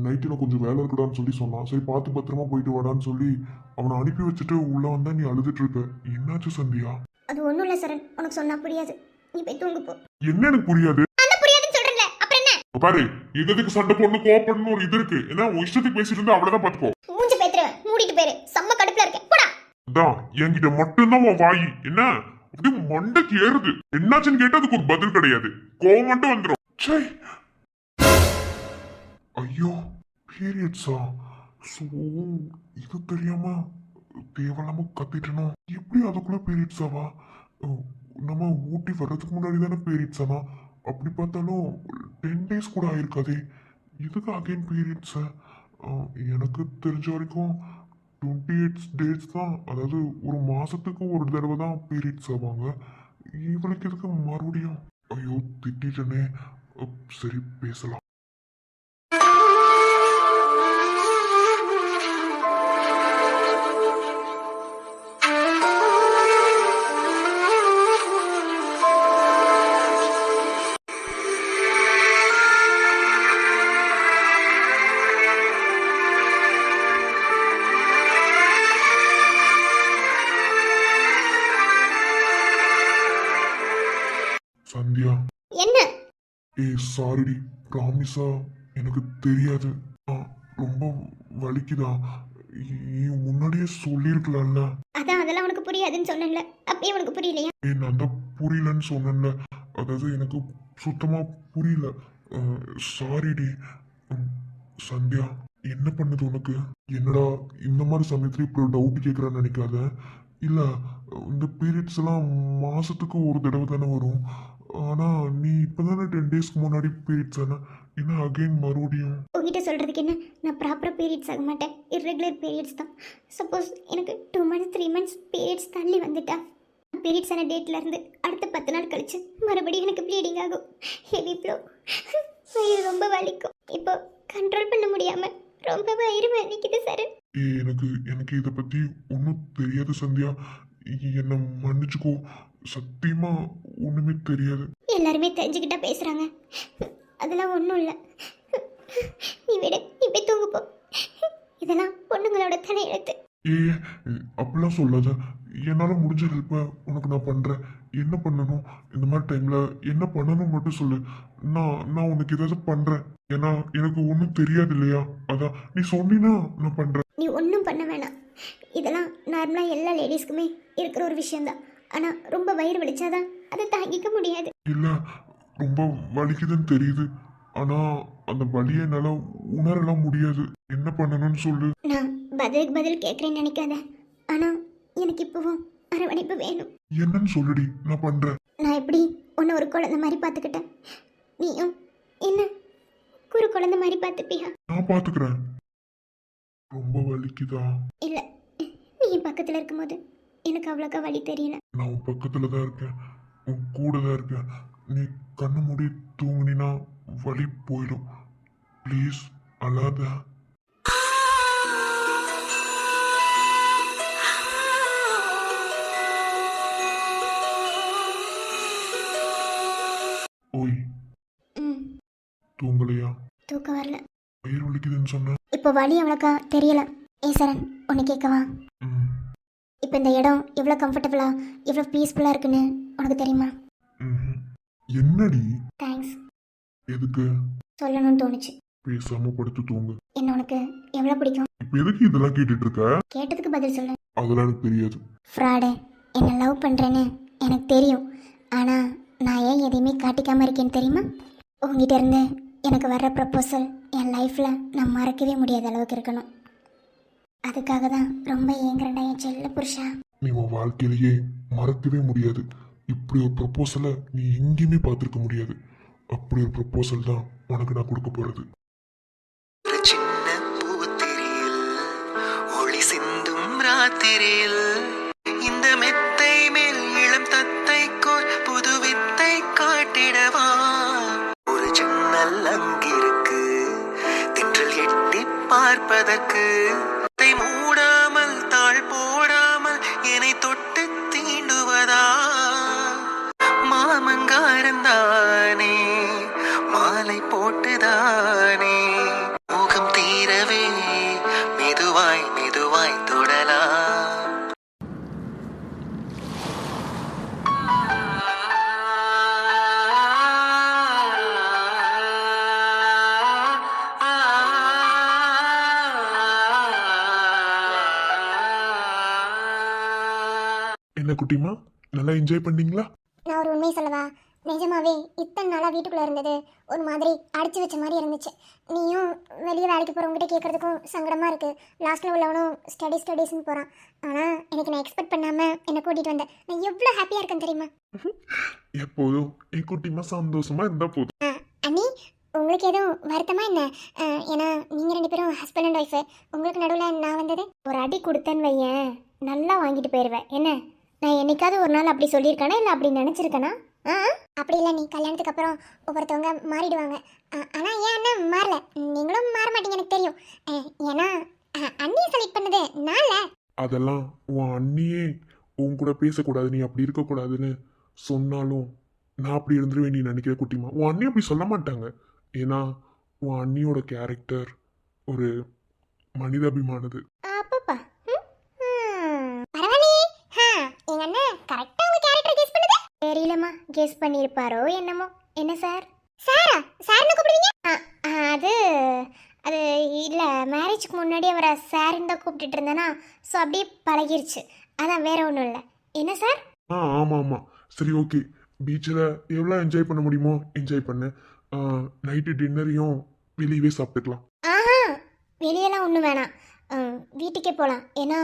நைட்டில் கொஞ்சம் வேலை இருக்குடான்னு சொல்லி சொன்னான். சரி, பார்த்து பத்திரமா போயிட்டு வாடான்னு சொல்லி அவனை அனுப்பி வச்சுட்டு உள்ள வந்தா நீ அழுதுட்டு இருக்க. என்னாச்சு சந்தியா? அது ஒண்ணும் இல்ல சரண், உனக்கு சொன்னா புரியாது. நீ போய் தூங்கு போ. என்ன எனக்கு புரியாது? புரியாதுன்னு சொல்றேன்ல, அப்புறம் என்ன? பாரு, எதுக்கு சண்டை போடணும் கோவப்படணும் ஒரு இது இருக்கு. ஏன்னா உன் இஷ்டத்துக்கு பேசிட்டு இருந்தா அவ்வளவுதான் பாத்துக்கோ. மூஞ்சி பேத்துறேன், மூடிட்டு போயிரு. செம்ம கடுப்புல இருக்கேன், போடா. அதான் என்கிட்ட மட்டும்தான் உன் வாயி என்ன அப்படியே மண்டைக்கு ஏறுது. என்னாச்சுன்னு கேட்டா அதுக்கு ஒரு பதில் கிடையாது, கோவம் மட்டும் வந்துடும். சை, ஐயோ, பீரியட்ஸா? ஸோ இது தெரியாம தேவையில்லாம கத்திட்டனோ. எப்படி அதுக்குள்ள பீரியட்ஸாவா? நம்ம ஊட்டி வர்றதுக்கு முன்னாடி தானே பீரியட்ஸானா? அப்படி பார்த்தாலும் 10 days கூட ஆயிருக்காதே. இதுக்கு அகைன் பீரியட்ஸா? எனக்கு தெரிஞ்ச வரைக்கும் 28 days தான், அதாவது ஒரு மாசத்துக்கு ஒரு தடவை தான் பீரியட்ஸ் ஆவாங்க. இவளுக்கு எதுக்கு மறுபடியும்? ஐயோ, திட்டேனே. சரி, பேசலாம். சாரிடி, ப்ராமிஸா எனக்கு தெரியாது. ரொம்ப வலிக்குதா? நீ முன்னாடியே சொல்லியிருக்கலாம்ல. அதான் அதெல்லாம் உனக்கு புரியாதுன்னு சொன்னேன்ல, அப்பயே உனக்கு புரியலையா? நான் தான் புரியலன்னு சொன்னேன்ல. அதாவது எனக்கு சுத்தமா புரியல. சாரிடி. சந்தியா, என்ன பண்ணுது உனக்கு? என்னடா இந்த மாதிரி சமயத்துல இப்படி டவுட் கேட்குறான்னு நினைக்காத. இல்ல, இந்த பீரியட்ஸ் எல்லாம் மாசத்துக்கு ஒரு தடவை தானே வரும். ஆனா நீ இப்பதானே 10 டேஸ்க்கு முன்னாடி பீரியட்ஸ் ஆனா என்ன அகைன் மறுபடியும்? உங்ககிட்ட சொல்கிறதுக்கு என்ன, நான் ப்ராப்பராக பீரியட்ஸ் ஆக மாட்டேன், இர்ரெகுலர் பீரியட்ஸ் தான். சப்போஸ் எனக்கு 2 months 3 months பீரியட்ஸ் தள்ளி வந்துட்டா, பீரியட்ஸ் ஆன டேட்லேருந்து அடுத்த 10 நாள் கழிச்சு மறுபடியும் எனக்கு ப்ளீடிங் ஆகும், ஹெவி ப்ளோ, வயிறு ரொம்ப வலிக்கும். இப்போ கண்ட்ரோல் பண்ண முடியாமல் ரொம்ப வயிறு வலிக்குது சார். எனக்கு இதை பத்தி ஒன்றும் தெரியாது சந்தியா. என்னை மன்னிச்சுக்கோ. சத்தியமா ஒண்ணுமே தெரியாது. எல்லாருமே தெரிஞ்சுக்கிட்டா பேசுகிறாங்க, அதெல்லாம் ஒன்றும் இல்லை. நீ விட, நீ போய் தூங்கு போ. இதெல்லாம் பொண்ணுங்களோட தலை எழுத்து. அப்படிலாம் சொல்லாத. என்னால முடிஞ்ச ஹெல்ப்பை உனக்கு நான் பண்றேன். என்ன பண்ணணும் இந்த மாதிரி டைம்ல, என்ன பண்ணணும் மட்டும் சொல்லு. நான் உனக்கு ஏதாவது பண்றேன். ஏன்னா எனக்கு ஒன்றும் தெரியாது இல்லையா. அதான் நீ சொன்னீன்னா நான் பண்றேன். நீ ஒன்றும் பண்ண வேணாம். இதெல்லாம் நார்மலாக எல்லா லேடிஸ்க்குமே இருக்கிற ஒரு விஷயம்தான். ஆனால் ரொம்ப வயிறு வலிச்சாதான் அதை தாங்கிக்க முடியாது. இல்ல, ரொம்ப வலிக்குதுன்னு தெரியுது. ஆனா அந்த வலியை என்னால உணரலாம் முடியாது. என்ன பண்ணணும்னு சொல்லு. நான் பதிலுக்கு பதில் கேட்குறேன்னு நினைக்காத. ஆனால் எனக்கு இப்போவும் அரவணைப்பு வேணும். என்னன்னு சொல்லுடி, நான் பண்றேன். நான் எப்படி உன்னை ஒரு குழந்தை மாதிரி பார்த்துக்கிட்டேன், நீயும் என்ன ஒரு குழந்தை மாதிரி பார்த்துப்பியா? நான் பாத்துக்கிறேன். ரொம்ப வலிக்குதா? இல்லை, நீ என் பக்கத்தில் இருக்கும்போது எனக்கு அவ்வளோக்கா வலி தெரியல. நான் உன் பக்கத்துல தான் இருக்கேன், உன் கூட தான் இருக்கேன். நீ கண்ணு மூடி தூங்குனினா வலி போயிடும். ப்ளீஸ் அழாத. ஓய், ம், தூங்கலையா? தூக்கம் வரல. வயிறு வலிக்குதுன்னு சொன்ன. இப்போ வலி அவ்வளோக்கா தெரியல. சரண், ஒன்று கேட்கவா? ம், இப்போ இந்த இடம் எவ்வளோ கம்ஃபர்டபுளாக எவ்வளோ பீஸ்ஃபுல்லாக இருக்குன்னு உனக்கு தெரியுமா? ம்ஹும். என்னடி? தேங்க்ஸ். எதுக்கு? சொல்லணும்னு தோணுச்சு. பேசாம படுத்து தூங்கு. என்ன உனக்கு எவ்வளோ பிடிக்கும்? இப்ப எதுக்கு இதெல்லாம் கேட்டுட்டு இருக்க? கேட்டதுக்கு பதில் சொல்லு. அதெல்லாம் எனக்கு தெரியாது. ஃப்ராடு, என்னை லவ் பண்ணுறேன்னு எனக்கு தெரியும். ஆனால் நான் ஏன் எதையுமே காட்டிக்காமல் இருக்கேன்னு தெரியுமா? உங்ககிட்ட இருந்து எனக்கு வர்ற ப்ரப்போசல் என் லைஃப்பில் நான் மறக்கவே முடியாத அளவுக்கு இருக்கணும். அதுக்காக தான் ரொம்ப ஏங்குறேன்டா என் செல்ல புருஷா. நீ உன் வாழ்க்கையிலேயே மறக்கவே முடியாது. இப்படி ஒரு ப்ரப்போசலை நீ எங்கேயுமே பார்த்துருக்க முடியாது. அப்படி ஒரு ப்ரப்போசல் தான் உனக்கு நான் கொடுக்க போறது. ஒரு சின்ன பூத்திரியில் ஒளி சிந்தும் ராத்திரியில் இந்த மெத்தை மேல் இளம் தத்தைக்கோர் புது வித்தை காட்டிடவா. ஒரு ஜன்னல் அங்கிருக்கு தென்றல் எட்டி பார்ப்பதற்கு. மூடாமல் தாழ் போடாமல் என்னை தொட்டு தீண்டுவதா. மாமங்காரந்தானே மாலை போட்டுதானே முகம் தீரவே மெதுவாய் மெதுவாய் தொடலாம். என்ன குட்டிமா, நல்லா என்ஜாய் பண்ணீங்களா? நான் ஒரு உண்மையை சொல்லவா? நிஜமாவே இத்தனை நாளாக வீட்டுக்குள்ளே இருந்தது ஒரு மாதிரி அடிச்சு வச்ச மாதிரி இருந்துச்சு. நீயும் வெளியே வேலைக்கு போகிறவங்ககிட்ட கேட்குறதுக்கும் சங்கடமாக இருக்குது. லாஸ்ட்டில் உள்ளவனும் ஸ்டடீஸ்னு போகிறான். ஆனால் எனக்கு நான் எக்ஸ்பெக்ட் பண்ணாமல் என்னை கூட்டிகிட்டு வந்தேன். நான் எவ்வளோ ஹாப்பியாக இருக்கேன்னு தெரியுமா? எப்போதும் என் குட்டிமா சந்தோஷமா இருந்தா போதும். அண்ணி, உங்களுக்கு எதுவும் வருத்தமா என்ன? ஏன்னா நீங்கள் 2 பேரும் ஹஸ்பண்ட் அண்ட் ஒய்ஃபு. உங்களுக்கு நடுவில் நான் வந்தது ஒரு அடி கொடுத்தேன்னு வையேன், நல்லா வாங்கிட்டு போயிடுவேன். என்ன, நான் என்னைக்காவது ஒரு நாள் அப்படி சொல்லியிருக்கேனா இல்லை அப்படி நினச்சிருக்கேனா? அப்படி இல்லை, நீ கல்யாணத்துக்கு அப்புறம் ஒவ்வொருத்தவங்க மாறிடுவாங்க. ஆனால் ஏன் அண்ணன் மாறல? நீங்களும் மாற மாட்டீங்க எனக்கு தெரியும். ஏன்னா அண்ணியை செலக்ட் பண்ணது நான்ல. அதெல்லாம் உன் அண்ணியே உன் கூட பேசக்கூடாது, நீ அப்படி இருக்கக்கூடாதுன்னு சொன்னாலும் நான் அப்படி இருந்துருவேன் நீ நினைக்கிற குட்டிமா. உன் அண்ணி அப்படி சொல்ல மாட்டாங்க. ஏன்னா உன் அண்ணியோட கேரக்டர் ஒரு மனிதாபிமானது. அப்பப்பா, பரவாயில்லையே. எங்க அண்ணன் கரெக்டாக உங்க கேரக்டர் கெஸ் பண்ணுது. தெரியலம்மா, கெஸ் பண்ணியிருப்பாரோ என்னமோ. என்ன சார்? சாரா? சார் கூப்பிட்டுட்டு இருந்தேனா, ஸோ அப்படியே பழகிருச்சு. அதான் வேற ஒன்றும் இல்லை. என்ன சார்? ஆமாம் ஆமாம். சரி ஓகே. பீச்சில் எவ்வளோ என்ஜாய் பண்ண முடியுமோ என்ஜாய் பண்ணு. நைட்டு டின்னரையும் வெளியவே சாப்பிட்டுக்கலாம். ஆஹா, வெளியெல்லாம் ஒன்றும் வேணாம். வீட்டுக்கே போகலாம். ஏன்னா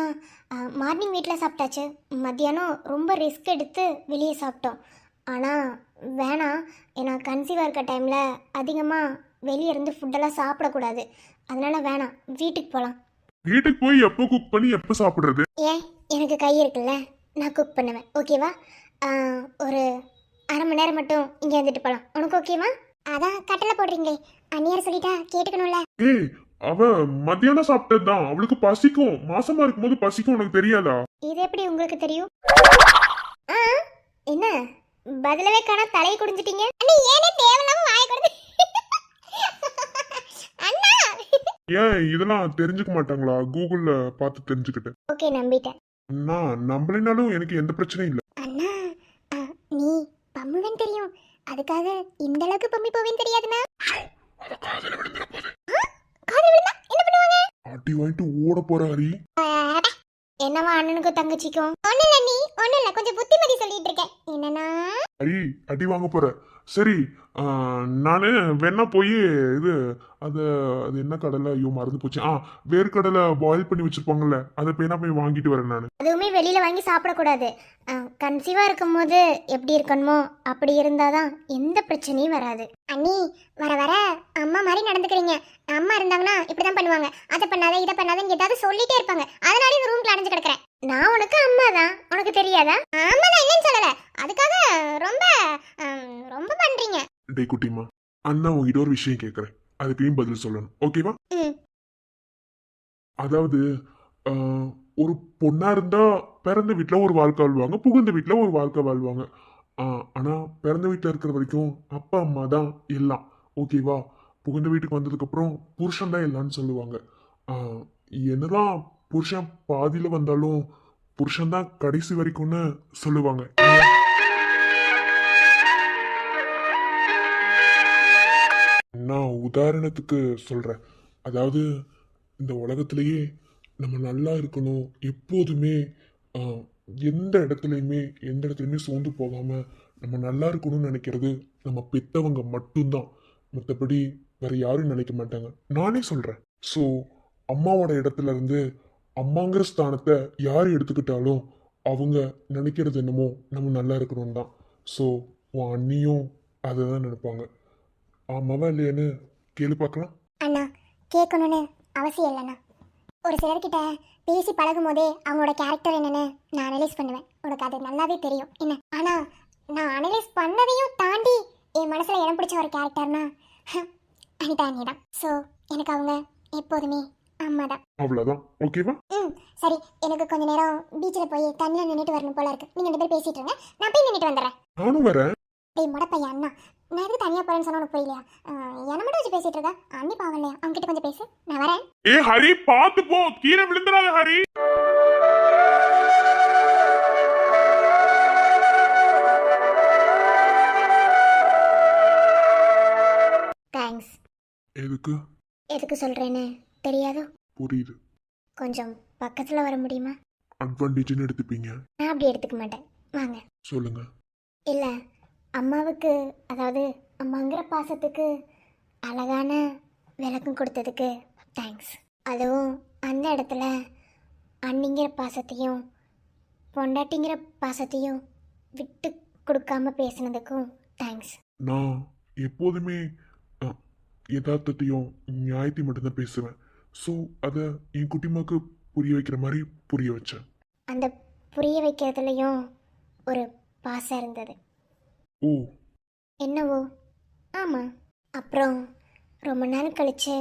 மார்னிங் வீட்டில் சாப்பிட்டாச்சு. மத்தியானம் ரொம்ப ரிஸ்க் எடுத்து வெளியே சாப்பிட்டோம். ஆனால் வேணாம். ஏன்னா கன்சீவாக இருக்க டைமில் அதிகமாக வெளியே இருந்து ஃபுட்டெல்லாம் சாப்பிடக்கூடாது. அதனால வேணாம், வீட்டுக்கு போகலாம். வீட்டுக்கு போய் எப்போ குக் பண்ணி எப்போ சாப்பிட்றது? ஏன், எனக்கு கை இருக்குல்ல, நான் குக் பண்ணுவேன். ஓகேவா? ஒரு அரை மணி நேரம் மட்டும் இங்கே இருந்துட்டு போகலாம். உனக்கு ஓகேவா? அதான் கட்டளை போடுறீங்களே, அந்நியார் சொல்லிட்டா கேட்டுக்கணும்ல. ஏய், அவ மத்தியானம் சாப்பிட்டதுதான். அவளுக்கு பசிக்கும். மாசமா இருக்கும்போது பசிக்கும். உனக்கு தெரியாதா? இது எப்படி உங்களுக்கு தெரியும்? ஆ, என்ன பதிலவே காண தலையை குடிஞ்சிட்டீங்க? அண்ணா ஏனே தேவலாம வாயை கொடுத்து அண்ணா. ஏன் இதெல்லாம் தெரிஞ்சுக்க மாட்டாங்களா? கூகுள்ல பார்த்து தெரிஞ்சுக்கிட்டேன். ஓகே, நம்பிட்டேன். நான் நம்பலினாலும் எனக்கு எந்த பிரச்சனையும் இல்லை. அண்ணா, நீ பம்முவன் தெரியும், அதுக்காக இந்த அளவுக்கு பம்மி போவேன்னு தெரியாதுண்ணா. அவ காதல விழுந்துற போது காதல் விழுந்தா என்ன பண்ணுவாங்க? அடி வாங்கிட்டு ஓட போற ஹரி. என்னவா அண்ணனுக்கும் தங்கச்சிக்கும்? ஒண்ணு இல்ல நீ, ஒண்ணு இல்ல, கொஞ்சம் புத்திமதி சொல்லிட்டு இருக்கேன். என்னன்னா ஹரி, அடி வாங்க போற. சரி, நானு வேணா போய் இது அது அது என்ன கடலை, ஐயோ மறந்து போச்சு. வேர்க்கடலை பாயில் பண்ணி வச்சிருப்பாங்கல்ல, அதை வேணா போய் வாங்கிட்டு வரேன் நான். அதுவுமே வெளியில வாங்கி சாப்பிடக்கூடாது. கன்சீவா இருக்கும்போது எப்படி இருக்கணுமோ அப்படி இருந்தாதான் எந்த பிரச்சனையும் வராது. அண்ணி, வர வர அம்மா மாதிரி நடந்துக்கிறீங்க. அம்மா இருந்தாங்கன்னா இப்படிதான் பண்ணுவாங்க. அதை பண்ணாத இதை பண்ணாதன்னு ஏதாவது சொல்லிட்டே இருப்பாங்க. அதனால இந்த ரூம்ல அடைஞ்சு கிடக்குறேன். நான் உனக்கு அம்மா தான், உனக்கு தெரியாதா? ஆமா தான், என்னன்னு சொல்லல. அதுக்காக ரொம்ப ரொம்ப பண்றீங்க. டேய் குட்டிமா, அண்ணா உங்ககிட்ட ஒரு விஷயம் கேட்கறேன். அதுக்கு பதில் சொல்லணும். ஓகேவா? அதாவது ஒரு பொண்ணா இருந்தா பிறந்த வீட்டில் ஒரு வாழ்க்கை வாழ்வாங்க, புகுந்த வீட்டில் ஒரு வாழ்க்கை வாழ்வாங்க. ஆனால் பிறந்த வீட்டில் இருக்கிற வரைக்கும் அப்பா அம்மா தான் எல்லாம். ஓகேவா? புகுந்த வீட்டுக்கு வந்ததுக்கப்புறம் புருஷன் தான் எல்லாம்னு சொல்லுவாங்க. என்னதான் புருஷன் பாதியில் வந்தாலும் புருஷன் தான் கடைசி வரைக்கும்னு சொல்லுவாங்க. நான் உதாரணத்துக்கு சொல்கிறேன். அதாவது இந்த உலகத்திலேயே நம்ம நல்லா இருக்கணும், எப்போதுமே எந்த இடத்துலையுமே சோர்ந்து போகாமல் நம்ம நல்லா இருக்கணும்னு நினைக்கிறது நம்ம பெத்தவங்க மட்டும்தான். மற்றபடி வேற யாரும் நினைக்க மாட்டாங்க. நானே சொல்கிறேன். ஸோ அம்மாவோட இடத்துல இருந்து அம்மாங்கிற ஸ்தானத்தை யார் எடுத்துக்கிட்டாலும் அவங்க நினைக்கிறது என்னமோ நம்ம நல்லா இருக்கணும் தான். ஸோ உன் அண்ணியும் அதை தான் நினைப்பாங்க. ஆமாவா இல்லையான்னு கேள்வி பார்க்கலாம். அண்ணா, கேட்கணும்னு அவசியம் இல்லைண்ணா. ஒரு சிலர்கிட்ட பேசி பழகும் போதே அவங்களோட கேரக்டர் என்னன்னு நான் அனலைஸ் பண்ணுவேன். உனக்கு அது நல்லாவே தெரியும் என்ன. ஆனால் நான் அனலைஸ் பண்ணதையும் தாண்டி என் மனசில் இடம் பிடிச்ச ஒரு கேரக்டர்னா அனிதா அண்ணி தான். ஸோ எனக்கு அவங்க எப்போதுமே அம்மா தான். அவ்வளோதான். ஓகேவா? சரி, எனக்கு கொஞ்ச நேரம் பீச்சில் போய் தண்ணியில் நின்றுட்டு வரணும் போல இருக்கு. நீங்கள் 2 பேர் பேசிட்டு இருங்க, நான் போய் நின்றுட்டு வந்துடுறேன். நானும் வரேன். டேய் முடப்பையா அண்ணா, நான் எதுக்கு தனியாக போகிறேன்னு சொன்ன உனக்கு புரியலையா? என்ன மட்டும் வச்சு பேசிட்டு இருக்கா? அண்ணி பாவம் இல்லையா? அவங்க கிட்ட கொஞ்சம் பேசு, நான் வரேன். ஏ ஹரி, பார்த்து போ, கீழே விழுந்துடாத ஹரி. தேங்க்ஸ். எதுக்கு சொல்கிறேன்னு தெரியாதோ? புரியுது. கொஞ்சம் பக்கத்தில் வர முடியுமா? அட்வான்டேஜ்னு எடுத்துப்பீங்க. நான் அப்படி எடுத்துக்க மாட்டேன், வாங்க. சொல்லுங்க. இல்லை, அம்மாவுக்கு, அதாவது அம்மாங்கிற பாசத்துக்கு அழகான விளக்கம் கொடுத்ததுக்கு தேங்க்ஸ். அதுவும் அந்த இடத்துல அண்ணிங்கிற பாசத்தையும் பொண்டாட்டிங்கிற பாசத்தையும் விட்டு கொடுக்காம பேசுனதுக்கும் தேங்க்ஸ். நான் எப்போதுமே யதார்த்தத்தையும் நியாயத்தையும் மட்டும்தான் பேசுவேன். ஸோ அதை என் குட்டிமாக்கு புரிய வைக்கிற மாதிரி புரிய வச்சேன். அந்த புரிய வைக்கிறதுலையும் ஒரு பாசம் இருந்தது. ஓ, என்னவோ? ஆமாம். அப்புறம் ரொம்ப நாள் கழிச்சு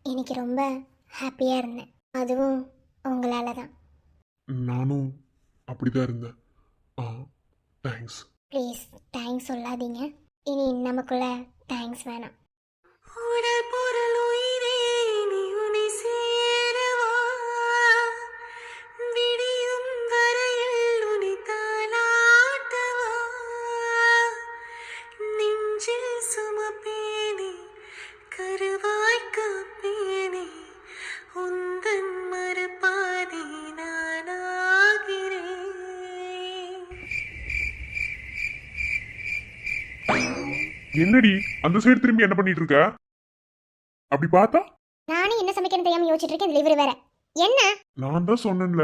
இன்னைக்கு ரொம்ப ஹாப்பியாக இருந்தேன். அதுவும் உங்களால் தான். நானும் அப்படிதான் இருந்தேன். தேங்க்ஸ். ப்ளீஸ் தேங்க்ஸ் சொல்லாதீங்க. இனி நமக்குள்ள தேங்க்ஸ் வேணாம். உடல் பொருள் உயிரே நீ உன்னை சேரவா விடியும் வரையில் உன்னை தாலாட்டவா நெஞ்சில் சுமப்பேனே கருவாய் காப்பேனே உந்தன் மறுபாத என்னடி அந்த சைடு திரும்பி என்ன பண்ணிட்டு இருக்க? அப்படி பார்த்தா நானும் என்ன சமைக்கணும் தெரியாம யோசிச்சுட்டு இருக்கேன். இதுல இவரு வேற என்ன? நான் தான் சொன்னேன்ல,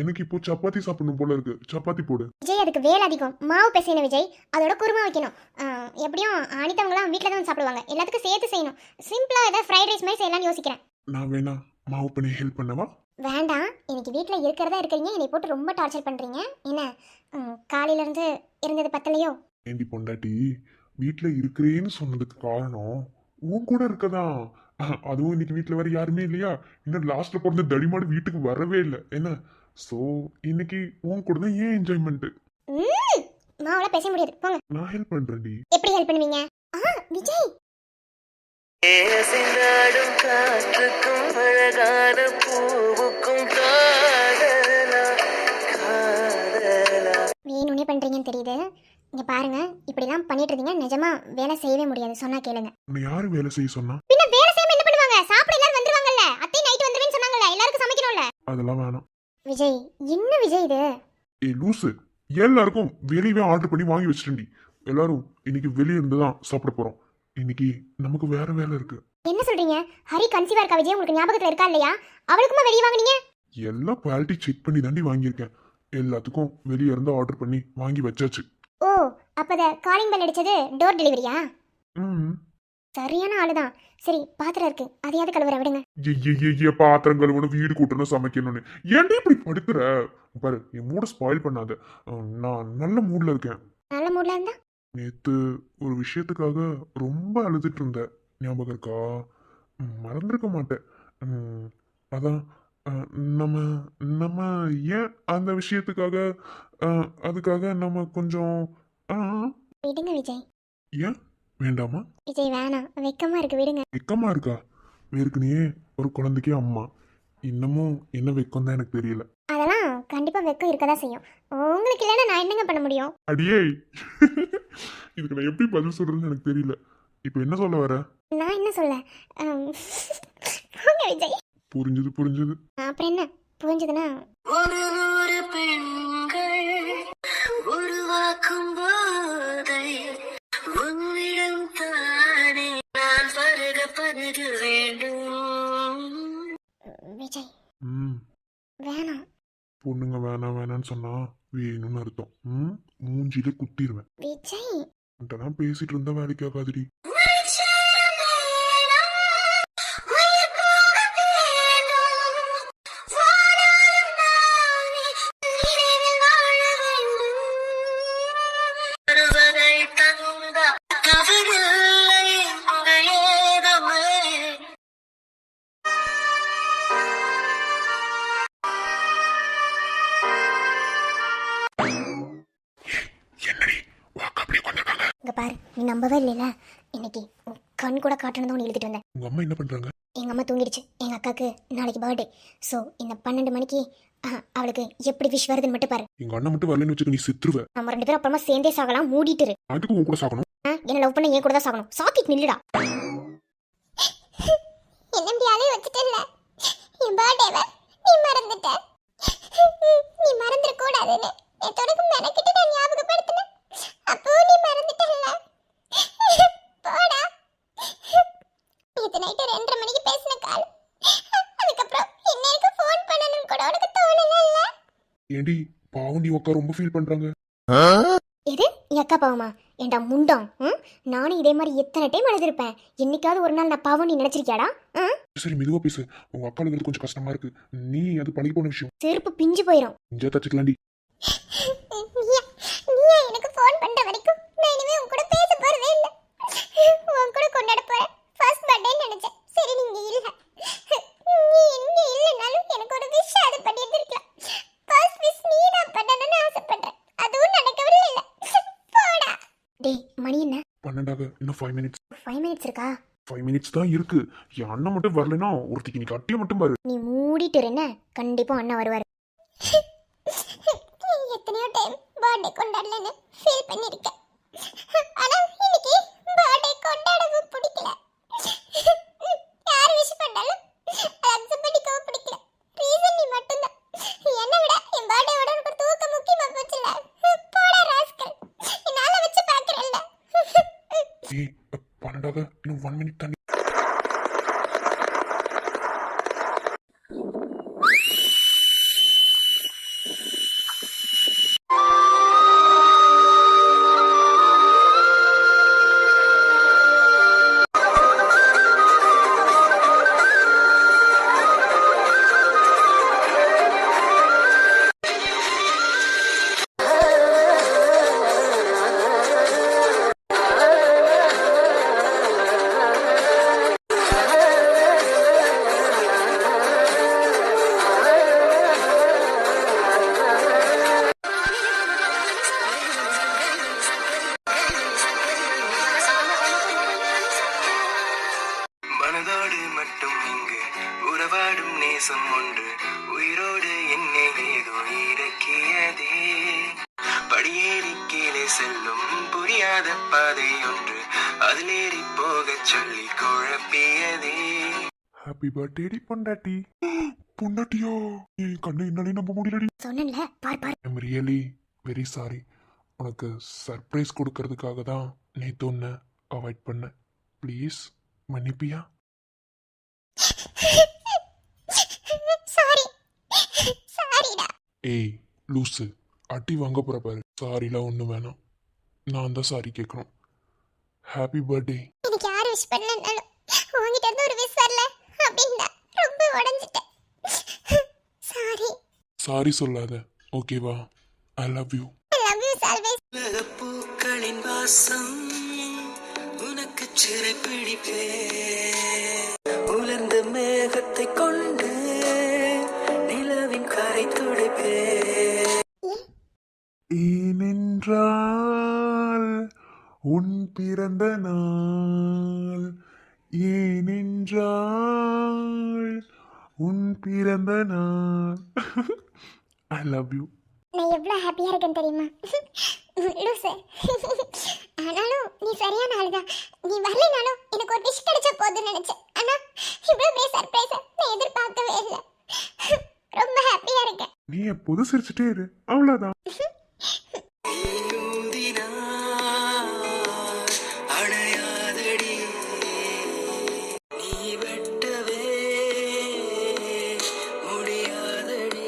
எனக்கு இப்போ சப்பாத்தி சாப்பிடணும் போல இருக்கு. சப்பாத்தி போடு. விஜய் அதுக்கு வேலை அதிகம். மாவு பிசையணும் விஜய், அதோட குருமா வைக்கணும். எப்படியும் அனிதவங்களாம் வீட்டில் தான் வந்து சாப்பிடுவாங்க. எல்லாத்துக்கும் சேர்த்து செய்யணும். சிம்பிளாக ஏதாவது ஃப்ரைட் ரைஸ் மாதிரி செய்யலாம்னு யோசிக்கிறேன். நான் வேணா மாவு பண்ணி ஹெல்ப் பண்ணவா? வேண்டாம், இன்னைக்கு வீட்டில் இருக்கிறதா இருக்கிறீங்க, என்னை போட்டு ரொம்ப டார்ச்சர் பண்ணுறீங்க. என்ன காலையிலேருந்து இருந்தது பத்தலையோ? ஏண்டி பொண்டாட்டி, வீட்டுல இருக்கிறேன்னு சொன்னதுக்கு காரணம் உன் கூட இருக்கதான். அதுவும் இன்னைக்கு வீட்டுல வேற யாருமே இல்லையா? இன்னும் லாஸ்ட்ல பிறந்த தடிமாடு வீட்டுக்கு வரவே இல்லை என்ன. சோ இன்னைக்கு உன் கூட தான் ஏன் என்ஜாய்மெண்ட். மாவுல பேச முடியாது, போங்க. நான் ஹெல்ப் பண்றேன்டி. எப்படி ஹெல்ப் பண்ணுவீங்க? விஜய் பேசினாடும் காற்றுக்கும் அழகான பூவுக்கும் காதலா காதலா. வேணும்னே பண்ணுறீங்கன்னு தெரியுது. இங்கே பாருங்க, இப்படிலாம் பண்ணிட்டு இருந்தீங்க நிஜமா வேலை செய்யவே முடியாது. சொன்னா கேளுங்க. உன்னை யாரு வேலை செய்ய சொன்னா? பின்ன வேலை செய்யாம என்ன பண்ணுவாங்க? சாப்பிட எல்லாரும் வந்துருவாங்கல்ல, அத்தை நைட் வந்துருவேன்னு சொன்னாங்கல்ல, எல்லாருக்கும் சமைக்கணும்ல. அதெல்லாம் வேணாம். விஜய் என்ன விஜய் இது? ஏய் லூசு, எல்லாருக்கும் வெளியவே ஆர்டர் பண்ணி வாங்கி வச்சிருண்டி. எல்லாரும் இன்னைக்கு வெளியே இருந்து தான் சாப்பிட போறோம். இன்னைக்கு நமக்கு வேற வேலை இருக்கு. என்ன சொல்றீங்க? ஹரி கன்சீவா இருக்கா விஜய்? உங்களுக்கு ஞாபகத்துல இருக்கா இல்லையா? அவளுக்குமா வெளியே வாங்குனீங்க? எல்லாம் குவாலிட்டி செக் பண்ணி தாண்டி வாங்கியிருக்கேன். எல்லாத்துக்கும் வெளியே இருந்து ஆர்டர் பண்ணி வாங்கி வச்சாச்சு. ஓ, அப்ப காலிங் பெல் அடிச்சது டோர் டெலிவரியா? ம். சரியான ஆளுதான். சரி, பாத்திரம் இருக்கு, அதையாவது கழுவுற விடுங்க. பாத்திரம் கழுவணும், வீடு கூட்டணும், சமைக்கணும்னு ஏன்டி இப்படி படுக்கிற? பாரு, என் மூட ஸ்பாயில் பண்ணாத. நான் நல்ல மூட்ல இருக்கேன். நல்ல மூட்ல இருந்தா? நேத்து ஒரு விஷயத்துக்காக ரொம்ப அழுதுட்டு இருந்தேன். ஞாபகம் இருக்கா? மறந்துருக்க மாட்டேன். அதான் நம்ம நம்ம ஏன் அந்த விஷயத்துக்காக அதுக்காக நம்ம கொஞ்சம் விடுங்க விஜய். ஏன் வேண்டாமா? விஜய் வேணாம், வெக்கமா இருக்கு, விடுங்க. வெக்கமா இருக்கா? வேறுக்குனே ஒரு குழந்தைக்கு அம்மா, இன்னமும் என்ன வெக்கம் தான் எனக்கு தெரியல. அதெல்லாம் கண்டிப்பா வெக்கம் இருக்கதான் செய்யும். உங்களுக்கு இல்லைன்னா நான் என்னங்க பண்ண முடியும்? அடியே, இதுக்கு நான் எப்படி பதில் சொல்றதுன்னு எனக்கு தெரியல. இப்போ என்ன சொல்ல வர? நான் என்ன சொல்ல? போங்க விஜய். புரிஞ்சுது புரிஞ்சுது. அப்புறம் என்ன புரிஞ்சதுன்னா? ஒரு நூறு பெண்கள் உருவாக்கும் போதை உன்னிடம் தானே நான் பருக வேண்டும். விஜய் ம். வேணாம். பொண்ணுங்க வேணாம் வேணான்னு சொன்னா வேணும்னு அர்த்தம். மூஞ்சில குத்திடுவேன். விஜய் உன்ட்டெல்லாம் பேசிட்டு இருந்தா வேலைக்கு ஆகாதுடி. என்னடி வாக்கு அப்படியே கொண்டிருக்காங்க? இங்க பாரு, நீ நம்பவே இல்லைல, இன்னைக்கு உன் கண் கூட காட்டணும் தான் இழுத்துட்டு வந்தேன். உங்க அம்மா என்ன பண்றாங்க? எங்க அம்மா தூங்கிடுச்சு. எங்க அக்காக்கு நாளைக்கு பர்த்டே. ஸோ இந்த 12 மணிக்கு அவளுக்கு எப்படி விஷ் வருதுன்னு மட்டும் பாரு. எங்க அண்ணன் மட்டும் வரலன்னு வச்சுக்க, நீ செத்துருவ. நம்ம 2 பேரும் அப்புறமா சேர்ந்தே சாகலாம், மூடிட்டு. அதுக்கு உன் கூட சாகணும். என்ன லவ் பண்ண என் கூட தான் சாகணும். சாக்கிட்டு நில்லுடா. என்ன இப்படி அலைய வச்சிட்டல்ல? என் பர்த்டேவை நீ மறந்துட்ட. நீ மறந்துட கூடாதுன்னு நேத்தோடக்கு மெனக்கிட்டு நான் ஞாபகப்படுத்தினேன். அப்போ நீ மறந்துட்டல்ல? போடா. நேத்து நைட்டு 2:30 மணிக்கு பேசின கால். அதுக்கப்புறம் என்னைக்கு ஃபோன் பண்ணணும்னு கூட உனக்கு தோணல? ஏண்டி பாவம், நீ உட்கா ரொம்ப ஃபீல் பண்றாங்க. எது என் அக்கா பாவமா? ஏண்டா முண்டம், நானும் இதே மாதிரி எத்தனை டைம் அழுதுருப்பேன். என்னைக்காவது ஒரு நாள் நான் பாவம் நீ நினைச்சிருக்கியாடா? சரி மெதுவா பேசு. உங்க அக்காளுக்கு கொஞ்சம் கஷ்டமா இருக்கு. நீ அது பழகி போன விஷயம். செருப்பு பிஞ்சு போயிடும். இஞ்சா தச்சுக்கலாண்டி. நீ எனக்கு ஃபோன் பண்ற வரைக்கும் நான் இனிமே உன் கூட பேச போறதே இல்ல. உன் கூட கொண்டாட போறேன் ஃபர்ஸ்ட் பர்த்டே நினைச்சேன். சரி நீங்க இல்ல, நீ இங்க இல்லனாலும் எனக்கு ஒரு விஷ் அது பண்ணிட்டு இருக்கலாம். ஃபர்ஸ்ட் விஷ் நீ தான் பண்ணணும்னு ஆசைப்படுறேன். அதுவும் நடக்கவே இல்ல. போடா. டேய் மணி என்ன? 12 இன்னும் 5 மினிட்ஸ். 5 மினிட்ஸ் இருக்கா? 5 மினிட்ஸ் தான் இருக்கு. என் அண்ணன் மட்டும் வரலைன்னா ஒருத்திக்கு நீ கட்டிய மட்டும் பாரு. நீ மூடிட்டு இருன, கண்டிப்பா அண்ணா வருவாரு. எத்தனையோ டைம் பர்த்டே கொண்டாடலன்னு ஃபீல் பண்ணிருக்கேன். ஆனா இன்னைக்கு பர்த்டே கொண்டாடவும் பிடிக்கல. யார் விஷ் பண்ணாலும் அக்செப்ட் பண்ணிக்கவும் பிடிக்கல. ரீசன் நீ மட்டும்தான். என்னை விட என் பர்த்டேவோட உனக்கு தூக்கம் முக்கியமா போச்சுல. போடா ராஸ்கல், என்னால வச்சு பாக்குறல்ல. ஏய் 12 இன்னும் 1 மினிட் தண்ணி. மனதோடு மட்டும் இங்கு உறவாடும் நேசம் ஒன்று உயிரோடு என்னை ஏதோ இறக்கியதே. படியேறி கீழே செல்லும் புரியாத பாதை ஒன்று அதிலேறி போகச் சொல்லி குழப்பியதே. ஹாப்பி பர்த்டே பொண்டாட்டி. பொண்டாட்டியோ? என் கண்ணு என்னாலே நம்ப முடியலடி. சொன்னேன்ல பார் பார். I'm really very sorry. உனக்கு சர்ப்ரைஸ் கொடுக்கறதுக்காக தான் நேத்து ஒன்று அவாய்ட் பண்ணேன். ப்ளீஸ் மன்னிப்பியா? சாரி சாரிடா. ஏய் லூசு, அடி வாங்க போற பாரு. சாரிலாம் ஒன்றும் வேணாம், நான் தான் சாரி கேட்கணும். Happy birthday. எனக்கு யார் விஷ் பண்ணலனாலும் உங்ககிட்ட இருந்து ஒரு விஷ் வரல அப்படின்னா ரொம்ப உடைஞ்சிட்டேன். சாரி. சாரி சொல்லாத, ஓகேவா? I love you. I love you always. பூக்களின் வாசம் உனக்கு சிறை பிடிப்பே. உலர்ந்த மேகத்தை கொண்டு நிலவின் கரை துடைப்பே. ஏனென்றால் உன் பிறந்த நாள், ஏனென்றால் உன் பிறந்த நாள். I love you. நான் எவ்வளவு ஹாப்பியா இருக்கேன் தெரியுமா? லூசு. ஆனாலும் நீ சரியான ஆளுதான். நீ வரலைனாலும் எனக்கு ஒரு விஷ் கிடைச்ச போதுன்னு நினைச்சேன். ஆனா இவ்வளவு பெரிய சர்ப்ரைஸ் நான் எதிர்பார்க்கவே இல்லை. ரொம்ப ஹாப்பியா இருக்கேன். நீ எப்போதும் சிரிச்சுட்டே இரு, அவ்வளோதான். அடையாதடி நீ வெட்டவே முடியாதடி.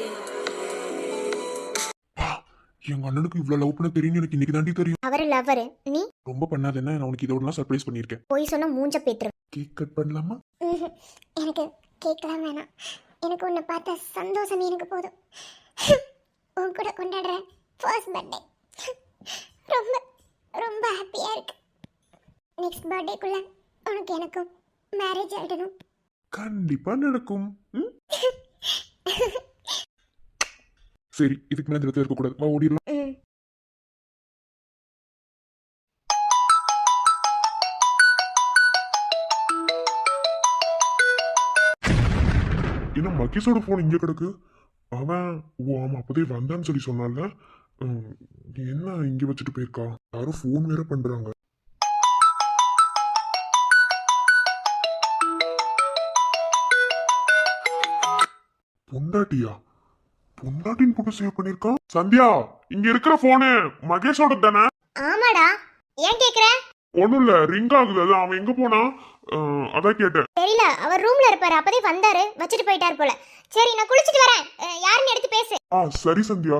எங்க அண்ணனுக்கு இவ்வளவு லவ் பண்ண தெரியும் எனக்கு இன்னைக்கு தாண்டி தெரியும். அவர் லவர் நீ ரொம்ப பண்ணாத என்ன, நான் உனக்கு இதோடலாம் சர்ப்ரைஸ் பண்ணியிருக்கேன். போய் சொன்னா மூஞ்ச பேத்துரு. கேக் கட் பண்ணலாமா? எனக்கு கேட்கலாம் வேணாம். எனக்கு உன்னை பார்த்த சந்தோஷம் எனக்கு போதும். உன் கூட கொண்டாடுற ஃபர்ஸ்ட் பர்த்டே ரொம்ப ரொம்ப ஹாப்பியா இருக்கு. நெக்ஸ்ட் பர்த்டேக்குள்ள உனக்கு எனக்கும் மேரேஜ் ஆயிடணும். கண்டிப்பா நடக்கும். ம்? சரி, இதுக்கு மேல இந்த இடத்துல இருக்கக்கூடாது, வா ஓடிடலாம். என்ன மகேஷோட போன் இங்க கிடக்கு? அவன் ஆமா அப்பதே வந்தான்னு சொல்லி சொன்னால. என்ன இங்க வச்சுட்டு போயிருக்கா? யாரும் போன் வேற பண்றாங்க. பொண்டாட்டியா? பொண்டாட்டின் போட்டு சேவ் பண்ணிருக்கான். சந்தியா, இங்க இருக்கிற போனு மகேஷோட தானே? ஆமாடா. ஏன் கேக்குற? ஒண்ணும் இல்ல, ரிங் ஆகுது. அது அவன் எங்க போனா? அதான் கேட்டேன். தெரியல, அவர் ரூம்ல இருப்பாரு. அப்பதே வந்தாரு, வச்சுட்டு போயிட்டாரு போல. சரி நான் குளிச்சிட்டு வரேன், யாருன்னு எடுத்து பேசு. சரி சந்தியா.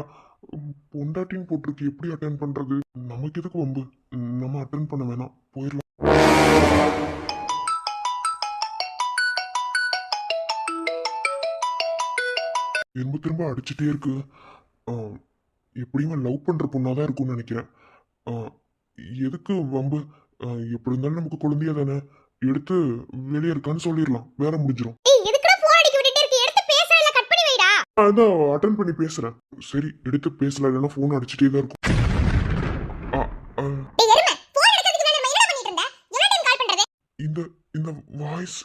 பொண்டாட்டின்னு போட்டிருக்கு, எப்படி அட்டென்ட் பண்றது? நமக்கு எதுக்கு வம்பு? நம்ம அட்டென்ட் பண்ண வேணாம், போயிடலாம். திரும்ப திரும்ப அடிச்சுட்டே இருக்கு. எப்படியும் லவ் பண்ற பொண்ணாதான் இருக்கும்னு நினைக்கிறேன். எதுக்கு வம்பு? எப்படி இருந்தாலும் நமக்கு குழந்தையா தானே, எடுத்து வெளியே இருக்கான்னு சொல்லிடலாம், வேற முடிஞ்சிடும். அதான் அட்டென்ட் பண்ணி பேசுறேன். சரி எடுத்து பேசல, இல்லைன்னா போன் அடிச்சுட்டே தான் இருக்கும். இந்த இந்த வாய்ஸ்